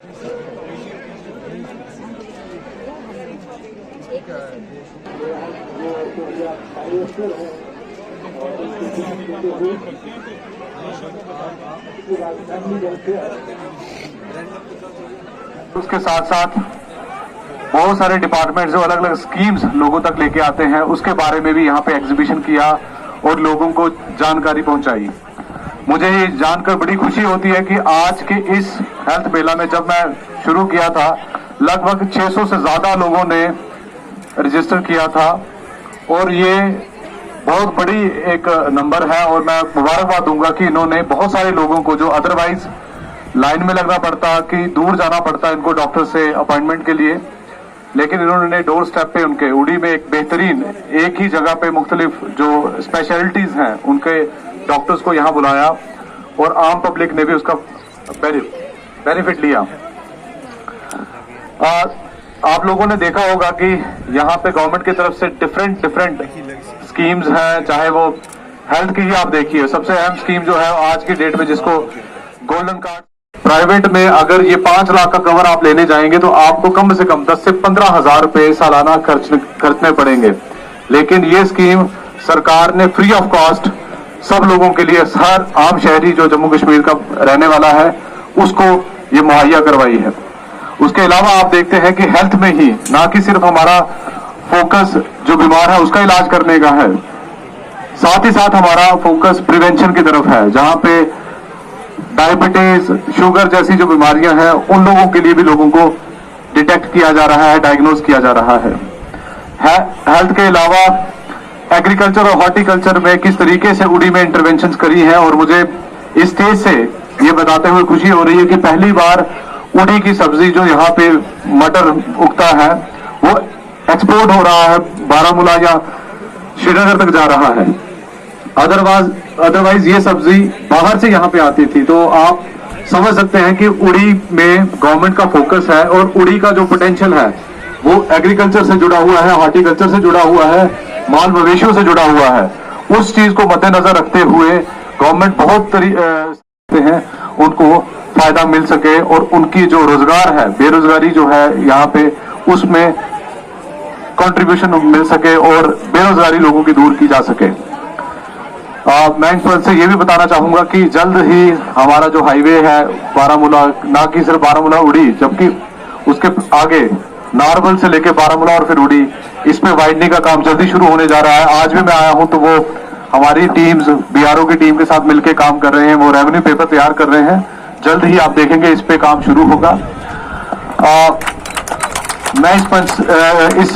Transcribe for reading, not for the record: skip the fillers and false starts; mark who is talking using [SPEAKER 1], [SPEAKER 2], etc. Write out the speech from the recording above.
[SPEAKER 1] उसके साथ साथ बहुत सारे डिपार्टमेंट जो अलग अलग स्कीम्स लोगों तक लेके आते हैं, उसके बारे में भी यहाँ पे एग्जीबिशन किया और लोगों को जानकारी पहुंचाई। मुझे ये जानकर बड़ी खुशी होती है कि आज के इस हेल्थ मेला में जब मैं शुरू किया था, लगभग 600 से ज्यादा लोगों ने रजिस्टर किया था और ये बहुत बड़ी एक नंबर है। और मैं मुबारकबाद दूंगा कि इन्होंने बहुत सारे लोगों को जो अदरवाइज लाइन में लगना पड़ता, कि दूर जाना पड़ता इनको डॉक्टर से अपॉइंटमेंट के लिए, लेकिन इन्होंने डोर स्टेप पे उनके उड़ी में एक बेहतरीन एक ही जगह पे मुख्तलिफ जो स्पेशलिटीज हैं उनके डॉक्टर्स को यहाँ बुलाया और आम पब्लिक ने भी उसका बेनिफिट लिया। आप लोगों ने देखा होगा कि यहाँ पे गवर्नमेंट की तरफ से डिफरेंट स्कीम्स हैं, चाहे वो हेल्थ की ही आप देखिए। सबसे अहम स्कीम जो है आज की डेट में जिसको गोल्डन कार्ड, प्राइवेट में अगर ये 5 लाख का कवर आप लेने जाएंगे तो आपको कम से कम 10 से 15 हजार रुपए सालाना खर्चने पड़ेंगे। लेकिन ये स्कीम सरकार ने फ्री ऑफ कॉस्ट सब लोगों के लिए, हर आम शहरी जो जम्मू कश्मीर का रहने वाला है उसको ये मुहैया करवाई है। उसके अलावा आप देखते हैं कि हेल्थ में ही ना कि सिर्फ हमारा फोकस जो बीमार है उसका इलाज करने का है, साथ ही साथ हमारा फोकस प्रिवेंशन की तरफ है, जहां पे डायबिटीज, शुगर जैसी जो बीमारियां हैं उन लोगों के लिए भी लोगों को डिटेक्ट किया जा रहा है, डायग्नोज किया जा रहा है। हेल्थ के अलावा एग्रीकल्चर और हॉर्टिकल्चर में किस तरीके से उड़ी में इंटरवेंशंस करी हैं, और मुझे इस स्टेज से ये बताते हुए खुशी हो रही है कि पहली बार उड़ी की सब्जी जो यहाँ पे मटर उगता है वो एक्सपोर्ट हो रहा है, बारामूला या श्रीनगर तक जा रहा है। अदरवाइज ये सब्जी बाहर से यहाँ पे आती थी। तो आप समझ सकते हैं कि उड़ी में गवर्नमेंट का फोकस है और उड़ी का जो पोटेंशियल है वो एग्रीकल्चर से जुड़ा हुआ है, हॉर्टिकल्चर से जुड़ा हुआ है, माल मवेशियों से जुड़ा हुआ है। उस चीज को मद्देनजर रखते हुए गवर्नमेंट बहुत तरीके हैं उनको फायदा मिल सके और उनकी जो रोजगार है, बेरोजगारी जो है यहाँ पे, उसमें कंट्रीब्यूशन मिल सके और बेरोजगारी लोगों की दूर की जा सके। मैं इस पर से ये भी बताना चाहूंगा कि जल्द ही हमारा जो हाईवे है बारामूला, ना कि सिर्फ बारामूला उड़ी, जबकि उसके आगे नारवल से लेके बारामूला और फिर उड़ी, इस पे वाइडनिंग का काम जल्दी शुरू होने जा रहा है। आज भी मैं आया हूं तो वो हमारी टीम्स बीआरओ की टीम के साथ मिलकर काम कर रहे हैं, वो रेवेन्यू पेपर तैयार कर रहे हैं। जल्द ही आप देखेंगे इस पे काम शुरू होगा। मैं इस